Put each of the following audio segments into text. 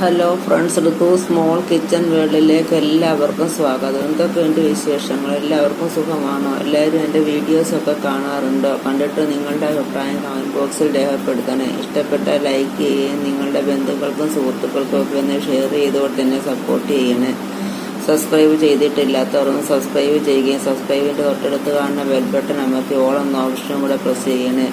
Hello friends, ഋതു small kitchen വേൾഡിലേക്ക് എല്ലാവർക്കും സ്വാഗതം. എന്തൊക്കെയുണ്ട് വിശേഷങ്ങൾ? എല്ലാവർക്കും സുഖമാണോ? എല്ലാവരും എൻ്റെ വീഡിയോസൊക്കെ കാണാറുണ്ടോ? കണ്ടിട്ട് നിങ്ങളുടെ അഭിപ്രായം കമൻറ്റ് ബോക്സിൽ രേഖപ്പെടുത്തണേ. ഇഷ്ടപ്പെട്ട ലൈക്ക് ചെയ്യുകയും നിങ്ങളുടെ ബന്ധുക്കൾക്കും സുഹൃത്തുക്കൾക്കും ഒക്കെ ഒന്ന് ഷെയർ ചെയ്തുകൊണ്ട് തന്നെ സപ്പോർട്ട് ചെയ്യണേ. സബ്സ്ക്രൈബ് ചെയ്തിട്ടില്ലാത്തവരൊന്ന് സബ്സ്ക്രൈബ് ചെയ്യുകയും സബ്സ്ക്രൈബിൻ്റെ തൊട്ടടുത്ത് കാണുന്ന ബെൽ ബട്ടൺ അമർത്തി ഓൾ എന്ന ഓപ്ഷനും കൂടെ പ്രസ് ചെയ്യണേ.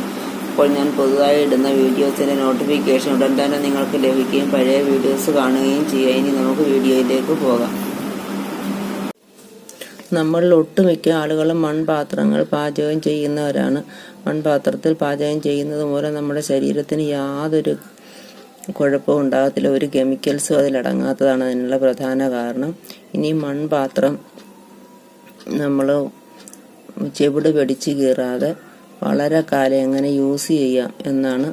അപ്പോൾ ഞാൻ പുതുതായി ഇടുന്ന വീഡിയോസിൻ്റെ നോട്ടിഫിക്കേഷൻ ഉടൻ തന്നെ നിങ്ങൾക്ക് ലഭിക്കുകയും പഴയ വീഡിയോസ് കാണുകയും ചെയ്യുക. ഇനി നമുക്ക് വീഡിയോയിലേക്ക് പോകാം. നമ്മളിൽ ഒട്ടുമിക്ക ആളുകളും മൺപാത്രങ്ങൾ പാചകം ചെയ്യുന്നവരാണ്. മൺപാത്രത്തിൽ പാചകം ചെയ്യുന്നത് മൂലം നമ്മുടെ ശരീരത്തിന് യാതൊരു കുഴപ്പവും ഉണ്ടാകത്തില്ല. ഒരു കെമിക്കൽസും അതിലടങ്ങാത്തതാണ് അതിനുള്ള പ്രധാന കാരണം. ഇനി മൺപാത്രം നമ്മൾ ചെവിട് പിടിച്ച് കീറാതെ വളരെ കാലം എങ്ങനെ യൂസ് ചെയ്യാം എന്നാണ്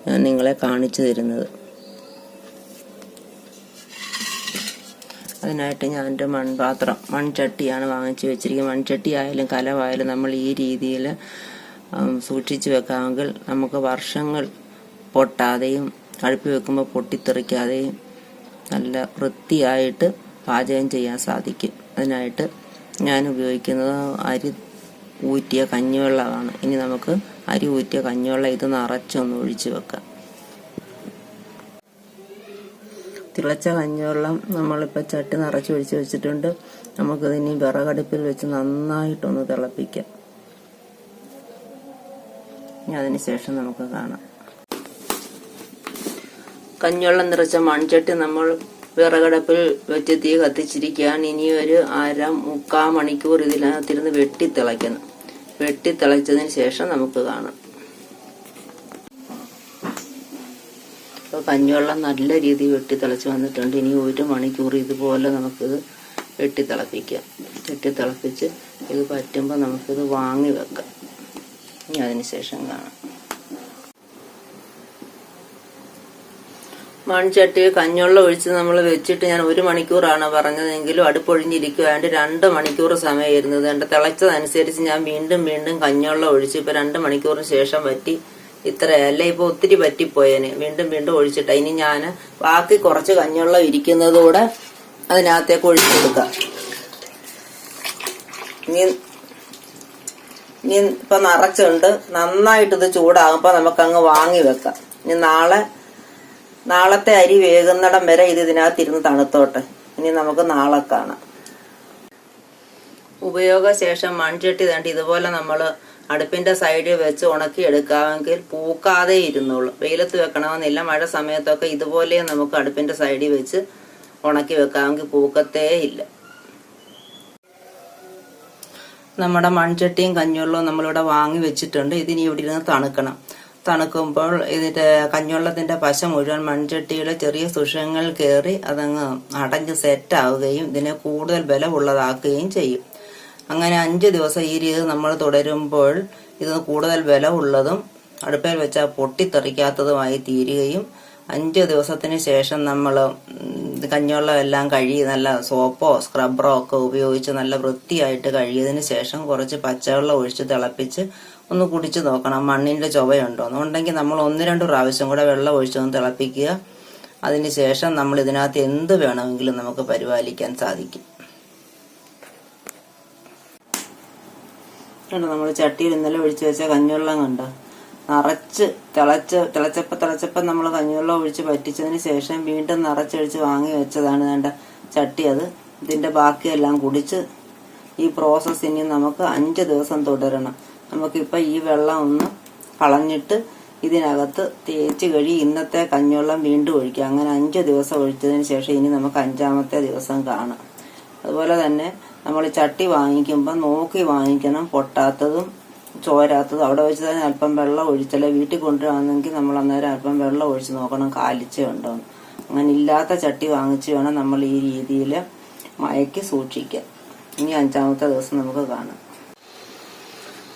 ഞാൻ നിങ്ങളെ കാണിച്ചു തരുന്നത്. അതിനായിട്ട് ഞാൻ എൻ്റെ മൺചട്ടിയാണ് വാങ്ങിച്ചു വെച്ചിരിക്കുന്നത്. മൺചട്ടി ആയാലും കലമായാലും നമ്മൾ ഈ രീതിയിൽ സൂക്ഷിച്ചു വെക്കാമെങ്കിൽ നമുക്ക് വർഷങ്ങൾ പൊട്ടാതെയും അടുപ്പി വെക്കുമ്പോൾ പൊട്ടിത്തെറിക്കാതെയും നല്ല വൃത്തിയായിട്ട് പാചകം ചെയ്യാൻ സാധിക്കും. അതിനായിട്ട് ഞാൻ ഉപയോഗിക്കുന്നത് അരി ഊറ്റിയ കഞ്ഞിവെള്ളമാണ്. ഇനി നമുക്ക് അരി ഊറ്റിയ കഞ്ഞിവെള്ളം ഇത് നിറച്ചൊന്ന് ഒഴിച്ച് വെക്കാം. തിളച്ച കഞ്ഞിവെള്ളം നമ്മളിപ്പോൾ ചട്ടി നിറച്ച് ഒഴിച്ച് വെച്ചിട്ടുണ്ട്. നമുക്കിതിനി വിറകടുപ്പിൽ വെച്ച് നന്നായിട്ടൊന്ന് തിളപ്പിക്കാം. ഇനി അതിന് ശേഷം നമുക്ക് കാണാം. കഞ്ഞിവെള്ളം നിറച്ച മൺചട്ടി നമ്മൾ വിറകടുപ്പിൽ വെച്ച് തീ കത്തിച്ചിരിക്കുകയാണ്. ഇനി ഒരു മുക്കാൽ മണിക്കൂർ ഇതിനകത്തിരുന്ന് വെട്ടിത്തിളയ്ക്കണം. വെട്ടിത്തിളച്ചതിന് ശേഷം നമുക്ക് കാണാം. അപ്പോൾ കഞ്ഞിവെള്ളം നല്ല രീതിയിൽ വെട്ടിത്തിളച്ച് വന്നിട്ടുണ്ട്. ഇനി 1 മണിക്കൂർ ഇതുപോലെ നമുക്കിത് വെട്ടിത്തിളപ്പിക്കാം. വെട്ടിത്തിളപ്പിച്ച് ഇത് പറ്റുമ്പോൾ നമുക്കിത് വാങ്ങി വെക്കാം. ഇനി അതിന് ശേഷം കാണാം. മൺചട്ടിയിൽ കഞ്ഞിവെള്ളം ഒഴിച്ച് നമ്മൾ വെച്ചിട്ട് ഞാൻ 1 മണിക്കൂറാണ് പറഞ്ഞതെങ്കിലും അടുപ്പൊഴിഞ്ഞിരിക്കുവാണ്ട് 2 മണിക്കൂർ സമയം ഇരുന്നത്. എൻ്റെ തിളച്ചതനുസരിച്ച് ഞാൻ വീണ്ടും കഞ്ഞിവെള്ളം ഒഴിച്ച് ഇപ്പൊ 2 മണിക്കൂറിന് ശേഷം പറ്റി ഇത്രയല്ല. ഇപ്പൊ ഒത്തിരി പറ്റിപ്പോയേനെ. വീണ്ടും ഒഴിച്ചിട്ട. ഇനി ഞാൻ ബാക്കി കുറച്ച് കഞ്ഞിവെള്ളം ഇരിക്കുന്നതൂടെ അതിനകത്തേക്ക് ഒഴിച്ചെടുക്കാം. ഇനി ഇപ്പൊ നിറച്ചുണ്ട്. നന്നായിട്ട് ഇത് ചൂടാകുമ്പോ നമുക്കങ്ങ് വാങ്ങി വെക്കാം. ഇനി നാളത്തെ അരി വേകുന്നിടം വരെ ഇതിനകത്തിരുന്ന് തണുത്തോട്ടെ. ഇനി നമുക്ക് നാളെ കാണാം. ഉപയോഗശേഷം മൺചട്ടി തണ്ടി ഇതുപോലെ നമ്മൾ അടുപ്പിന്റെ സൈഡിൽ വെച്ച് ഉണക്കി എടുക്കാമെങ്കിൽ പൂക്കാതെ ഇരുന്നുള്ളൂ. വെയിലത്ത് വെക്കണമെന്നില്ല. മഴ സമയത്തൊക്കെ ഇതുപോലെ നമുക്ക് അടുപ്പിന്റെ സൈഡിൽ വെച്ച് ഉണക്കി വെക്കാമെങ്കിൽ പൂക്കത്തേ ഇല്ല. നമ്മുടെ മൺചട്ടിയും കഞ്ഞിവെള്ളവും നമ്മളിവിടെ വാങ്ങി വെച്ചിട്ടുണ്ട്. ഇതിനി ഇവിടെ ഇരുന്ന് തണുക്കണം. തണുക്കുമ്പോൾ ഇതിന്റെ കഞ്ഞിവെള്ളത്തിന്റെ പശ മുഴുവൻ മൺചട്ടിയുടെ ചെറിയ സുഷങ്ങൾ കയറി അതങ്ങ് അടഞ്ഞ് സെറ്റാവുകയും ഇതിനെ കൂടുതൽ ബലമുള്ളതാക്കുകയും ചെയ്യും. അങ്ങനെ 5 ദിവസം ഈ രീതി നമ്മൾ തുടരുമ്പോൾ ഇത് കൂടുതൽ ബലമുള്ളതും അടുപ്പിൽ വെച്ചാൽ പൊട്ടിത്തെറിക്കാത്തതുമായി തീരുകയും 5 ദിവസത്തിന് ശേഷം നമ്മൾ കഞ്ഞിവെള്ളം എല്ലാം കഴുകി നല്ല സോപ്പോ സ്ക്രബ്ബറോ ഒക്കെ ഉപയോഗിച്ച് നല്ല വൃത്തിയായിട്ട് കഴുകിയതിന് ശേഷം കുറച്ച് പച്ചവെള്ളം ഒഴിച്ച് തിളപ്പിച്ച് ഒന്ന് കുടിച്ചു നോക്കണം. മണ്ണിന്റെ ചുവയുണ്ടോ എന്നുണ്ടെങ്കിൽ നമ്മൾ 1-2 പ്രാവശ്യം കൂടെ വെള്ളം ഒഴിച്ചൊന്ന് തിളപ്പിക്കുക. അതിന് ശേഷം നമ്മൾ ഇതിനകത്ത് എന്ത് വേണമെങ്കിലും നമുക്ക് പരിപാലിക്കാൻ സാധിക്കും. നമ്മൾ ചട്ടിയിൽ ഇന്നലെ ഒഴിച്ചു വെച്ച കഞ്ഞിവെള്ളം കണ്ടോ നിറച്ച് തിളച്ചപ്പം നമ്മൾ കഞ്ഞിവെള്ളം ഒഴിച്ച് പറ്റിച്ചതിന് ശേഷം വീണ്ടും നിറച്ചൊഴിച്ച് വാങ്ങി വെച്ചതാണ് വേണ്ട ചട്ടി. ഇതിന്റെ ബാക്കിയെല്ലാം കുടിച്ച് ഈ പ്രോസസ് ഇനി നമുക്ക് 5 ദിവസം തുടരണം. നമുക്കിപ്പോൾ ഈ വെള്ളം ഒന്ന് കളഞ്ഞിട്ട് ഇതിനകത്ത് തേച്ച് കഴുകി ഇന്നത്തെ കഞ്ഞിവെള്ളം വീണ്ടും ഒഴിക്കാം. അങ്ങനെ 5 ദിവസം ഒഴിച്ചതിന് ശേഷം ഇനി നമുക്ക് 5ാമത്തെ ദിവസം കാണാം. അതുപോലെ തന്നെ നമ്മൾ ചട്ടി വാങ്ങിക്കുമ്പോൾ നോക്കി വാങ്ങിക്കണം. പൊട്ടാത്തതും ചോരാത്തതും അവിടെ വെച്ച് തന്നെ അല്പം വെള്ളം ഒഴിച്ചല്ലേ വീട്ടിൽ കൊണ്ടുവരാണെങ്കിൽ നമ്മൾ അന്നേരം അല്പം വെള്ളം ഒഴിച്ച് നോക്കണം കാലിച്ച ഉണ്ടോ. അങ്ങനെ ഇല്ലാത്ത ചട്ടി വാങ്ങിച്ച് വേണം നമ്മൾ ഈ രീതിയിൽ മയക്കി സൂക്ഷിക്കാൻ. ഇനി 5ാമത്തെ ദിവസം നമുക്ക് കാണാം.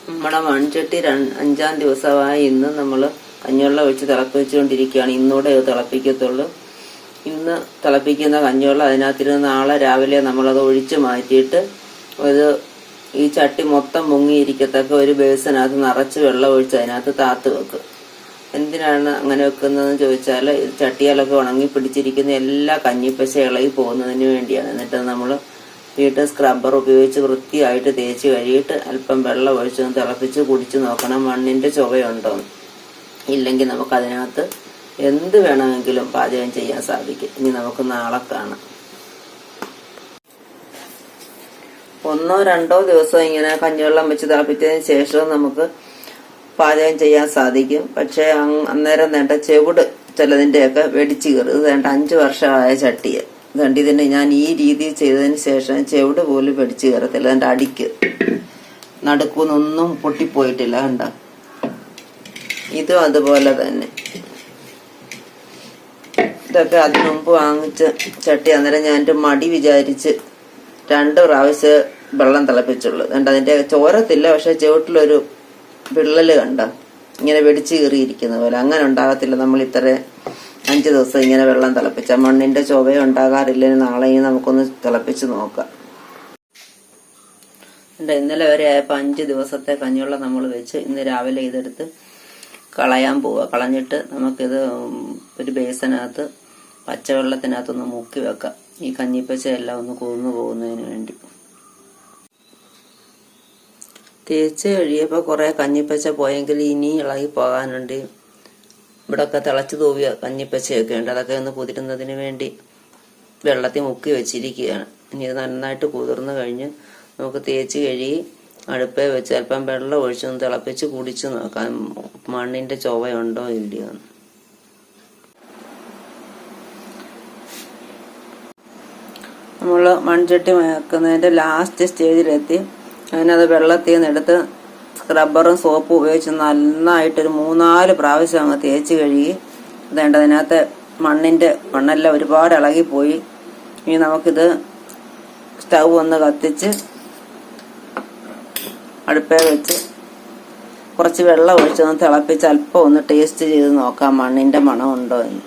നമ്മുടെ മൺചട്ടി 5ാം ദിവസമായി ഇന്ന് നമ്മൾ കഞ്ഞിവെള്ളം ഒഴിച്ച് തിളപ്പിച്ചുകൊണ്ടിരിക്കുകയാണ്. ഇന്നൂടെ ഇത് തിളപ്പിക്കത്തുള്ളൂ. ഇന്ന് തിളപ്പിക്കുന്ന കഞ്ഞിവെള്ളം അതിനകത്തിരുന്ന് നാളെ രാവിലെ നമ്മളത് ഒഴിച്ച് മാറ്റിയിട്ട് ഈ ചട്ടി മൊത്തം മുങ്ങിയിരിക്കത്തക്ക ഒരു ബേസിനകത്ത് നിറച്ച് വെള്ളം ഒഴിച്ച് അതിനകത്ത് താത്ത് വെക്കും. എന്തിനാണ് അങ്ങനെ വെക്കുന്നതെന്ന് ചോദിച്ചാൽ ഇത് ചട്ടിയാലൊക്കെ ഉണങ്ങി പിടിച്ചിരിക്കുന്ന എല്ലാ കഞ്ഞിപ്പശ ഇളകി പോകുന്നതിന് വേണ്ടിയാണ്. എന്നിട്ട് നമ്മൾ വീട്ടിൽ സ്ക്രബ്ബർ ഉപയോഗിച്ച് വൃത്തിയായിട്ട് തേച്ച് കഴുകിയിട്ട് അല്പം വെള്ളം ഒഴിച്ചൊന്ന് തിളപ്പിച്ച് കുടിച്ച് നോക്കണം മണ്ണിൻ്റെ ചുവയുണ്ടോ. ഇല്ലെങ്കിൽ നമുക്കതിനകത്ത് എന്ത് വേണമെങ്കിലും പാചകം ചെയ്യാൻ സാധിക്കും. ഇനി നമുക്ക് നാളെ കാണാം. 1 or 2 ദിവസം ഇങ്ങനെ കഞ്ഞിവെള്ളം വെച്ച് തിളപ്പിച്ചതിന് ശേഷം നമുക്ക് പാചകം ചെയ്യാൻ സാധിക്കും. പക്ഷേ അന്നേരം വേണ്ട ചെവിട് ചിലതിൻ്റെയൊക്കെ വെടിച്ച് കയറും. ഇത് വേണ്ട 5 വർഷമായ ചട്ടിയെ ഇതുണ്ട്. ഇതിന് ഞാൻ ഈ രീതിയിൽ ചെയ്തതിന് ശേഷം ചെവിട് പോലും വെടിച്ച് കയറത്തില്ല. അതിൻ്റെ അടിക്ക് നടുക്കുന്നൊന്നും പൊട്ടിപ്പോയിട്ടില്ല. കണ്ട ഇതും അതുപോലെ തന്നെ. ഇതൊക്കെ അതിനു മുമ്പ് വാങ്ങിച്ച ചട്ടി. അന്നേരം ഞാൻ എൻ്റെ മടി വിചാരിച്ച് 2 പ്രാവശ്യം വെള്ളം തിളപ്പിച്ചുള്ളൂ. കണ്ട അതിൻ്റെ ചോരത്തില്ല, പക്ഷെ ചുവട്ടിലൊരു വിള്ളല് കണ്ട ഇങ്ങനെ വെടിച്ച് കീറിയിരിക്കുന്ന പോലെ. അങ്ങനെ ഉണ്ടാകത്തില്ല നമ്മൾ ഇത്ര 5 ദിവസം ഇങ്ങനെ വെള്ളം തിളപ്പിച്ച. മണ്ണിന്റെ ചൊവയും ഉണ്ടാകാറില്ലെങ്കിൽ നാളെ നമുക്കൊന്ന് തിളപ്പിച്ച് നോക്കാം. ഇന്നലെ വരെ ആയപ്പോൾ 5 ദിവസത്തെ കഞ്ഞിവെള്ളം നമ്മൾ വെച്ച് ഇന്ന് രാവിലെ ഇതെടുത്ത് കളയാൻ പോവുക. കളഞ്ഞിട്ട് നമുക്കിത് ഒരു ബേസിനകത്ത് പച്ചവെള്ളത്തിനകത്തൊന്ന് മുക്കി വെക്കാം. ഈ കഞ്ഞിപ്പച്ച എല്ലാം ഒന്ന് കുതിർന്നു പോകുന്നതിന് വേണ്ടി. തേച്ച് കഴിയപ്പോൾ കുറെ കഞ്ഞിപ്പച്ച പോയെങ്കിൽ ഇനി ഇളകി പോകാനുണ്ട്. ഇവിടെയൊക്കെ തിളച്ച് തൂവിയ കഞ്ഞിപ്പച്ചയൊക്കെ ഉണ്ട്. അതൊക്കെ ഒന്ന് കുതിരുന്നതിന് വേണ്ടി വെള്ളത്തിൽ മുക്കി വെച്ചിരിക്കുകയാണ്. ഇനി ഇത് നന്നായിട്ട് കുതിർന്നു കഴിഞ്ഞ് നമുക്ക് തേച്ച് കഴുകി അടുപ്പേ വെച്ച് അല്പം വെള്ളം ഒഴിച്ചൊന്ന് തിളപ്പിച്ച് കുടിച്ച് നോക്കാം മണ്ണിന്റെ ചൊവയുണ്ടോ ഇല്ലയോ. നമ്മൾ മൺചട്ടി വെക്കുന്നതിന്റെ ലാസ്റ്റ് സ്റ്റേജിലെത്തി. അതിനത് വെള്ളത്തിൽ നിന്നെടുത്ത് സ്ക്രബ്ബറും സോപ്പും ഉപയോഗിച്ച് നന്നായിട്ടൊരു 3-4 പ്രാവശ്യം അങ്ങ് തേച്ച് കഴുകി. അതിനകത്ത് മണ്ണെല്ലാം ഒരുപാട് ഇളകിപ്പോയി. ഇനി നമുക്കിത് സ്റ്റൗ ഒന്ന് കത്തിച്ച് അടുപ്പേ വെച്ച് കുറച്ച് വെള്ളം ഒഴിച്ചൊന്ന് തിളപ്പിച്ച് അല്പം ഒന്ന് ടേസ്റ്റ് ചെയ്ത് നോക്കാം മണ്ണിന്റെ മണം ഉണ്ടോ എന്ന്.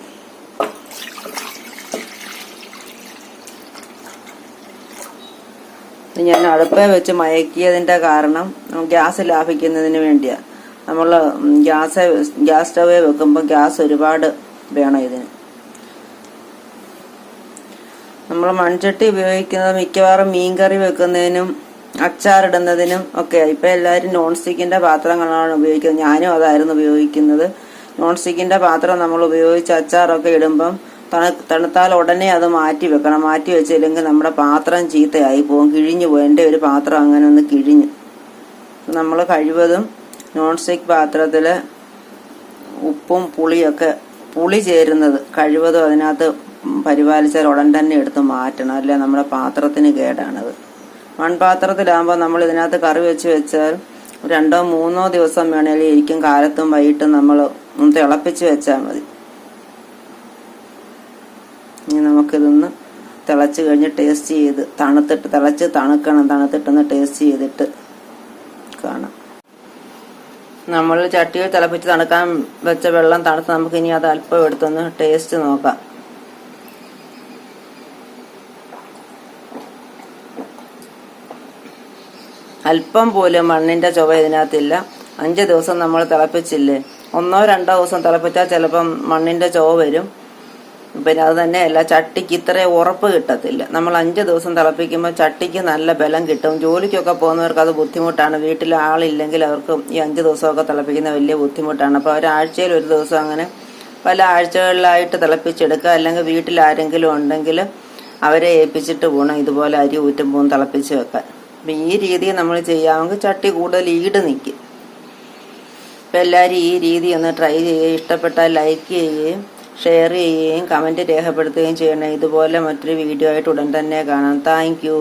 ഞാൻ അടുപ്പേ വെച്ച് മയക്കിയതിന്റെ കാരണം ഗ്യാസ് ലാഭിക്കുന്നതിന് വേണ്ടിയാണ്. നമ്മൾ ഗ്യാസ് സ്റ്റവേ വെക്കുമ്പോൾ ഗ്യാസ് ഒരുപാട് വേണം ഇതിന്. നമ്മൾ മൺചട്ടി ഉപയോഗിക്കുന്നത് മിക്കവാറും മീൻകറി വെക്കുന്നതിനും അച്ചാറിടുന്നതിനും ഒക്കെ. ഇപ്പൊ എല്ലാവരും നോൺ സ്റ്റിക്കിന്റെ പാത്രങ്ങളാണ് ഉപയോഗിക്കുന്നത്. ഞാനും അതായിരുന്നു ഉപയോഗിക്കുന്നത്. നോൺ സ്റ്റിക്കിന്റെ പാത്രം നമ്മൾ ഉപയോഗിച്ച് അച്ചാറൊക്കെ ഇടുമ്പം തണുത്താൽ ഉടനെ അത് മാറ്റി വെക്കണം. മാറ്റി വെച്ചില്ലെങ്കിൽ നമ്മുടെ പാത്രം ചീത്തയായി പോകും, കിഴിഞ്ഞു പോകും. എൻ്റെ ഒരു പാത്രം അങ്ങനെ ഒന്ന് കിഴിഞ്ഞു. നമ്മൾ കഴിവതും നോൺ സ്റ്റിക്ക് പാത്രത്തിൽ ഉപ്പും പുളിയൊക്കെ പുളി ചേരുന്നത് കഴിവതും അതിനകത്ത് പരിപാലിച്ചാൽ ഉടൻ തന്നെ എടുത്ത് മാറ്റണം. അല്ലെ നമ്മുടെ പാത്രത്തിന് കേടാണത്. മൺപാത്രത്തിലാകുമ്പോൾ നമ്മൾ ഇതിനകത്ത് കറി വെച്ചാൽ 2-3 ദിവസം വേണേലും ഇരിക്കും. കാലത്തും വൈകിട്ടും നമ്മൾ ഒന്ന് തിളപ്പിച്ച് വെച്ചാൽ മതി. ഇനി നമുക്കിതൊന്ന് തിളച്ച് കഴിഞ്ഞ് ടേസ്റ്റ് ചെയ്ത് തിളച്ച് തണുക്കണം. തണുത്തിട്ടൊന്ന് ടേസ്റ്റ് ചെയ്തിട്ട് കാണാം. നമ്മൾ ചട്ടിയിൽ തിളപ്പിച്ച് തണുക്കാൻ വെച്ച വെള്ളം തണുത്ത് നമുക്ക് ഇനി അത് അല്പം എടുത്തൊന്ന് ടേസ്റ്റ് നോക്കാം. അല്പം പോലും മണ്ണിന്റെ ചുവ ഇതിനകത്തില്ല. 5 ദിവസം നമ്മൾ തിളപ്പിച്ചില്ലേ, 1-2 ദിവസം തിളപ്പിച്ചാൽ ചിലപ്പം മണ്ണിന്റെ ചുവ വരും. പിന്നെ അത് തന്നെയല്ല, ചട്ടിക്ക് ഇത്രയും ഉറപ്പ് കിട്ടത്തില്ല. നമ്മൾ 5 ദിവസം തിളപ്പിക്കുമ്പോൾ ചട്ടിക്ക് നല്ല ബലം കിട്ടും. ജോലിക്കൊക്കെ പോകുന്നവർക്ക് അത് ബുദ്ധിമുട്ടാണ്. വീട്ടിൽ ആളില്ലെങ്കിൽ അവർക്ക് ഈ 5 ദിവസമൊക്കെ തിളപ്പിക്കുന്ന വലിയ ബുദ്ധിമുട്ടാണ്. അപ്പോൾ ഒരാഴ്ചയിൽ 1 ദിവസം അങ്ങനെ പല ആഴ്ചകളിലായിട്ട് തിളപ്പിച്ചെടുക്കുക. അല്ലെങ്കിൽ വീട്ടിൽ ആരെങ്കിലും ഉണ്ടെങ്കിൽ അവരെ ഏൽപ്പിച്ചിട്ട് പോകണം ഇതുപോലെ അരി ഊറ്റുമ്പോൾ തിളപ്പിച്ച് വെക്കാൻ. അപ്പം ഈ രീതിയിൽ നമ്മൾ ചെയ്യാമെങ്കിൽ ചട്ടി കൂടുതൽ ഈട് നിൽക്കും. അപ്പം എല്ലാവരും ഈ രീതി ഒന്ന് ട്രൈ ചെയ്യുകയും ഇഷ്ടപ്പെട്ടാൽ ലൈക്ക് ചെയ്യുകയും ഷെയർ ചെയ്യുകയും കമൻറ്റ് രേഖപ്പെടുത്തുകയും ചെയ്യണം. ഇതുപോലെ മറ്റൊരു വീഡിയോ ആയിട്ട് ഉടൻ തന്നെ കാണാം. Thank you.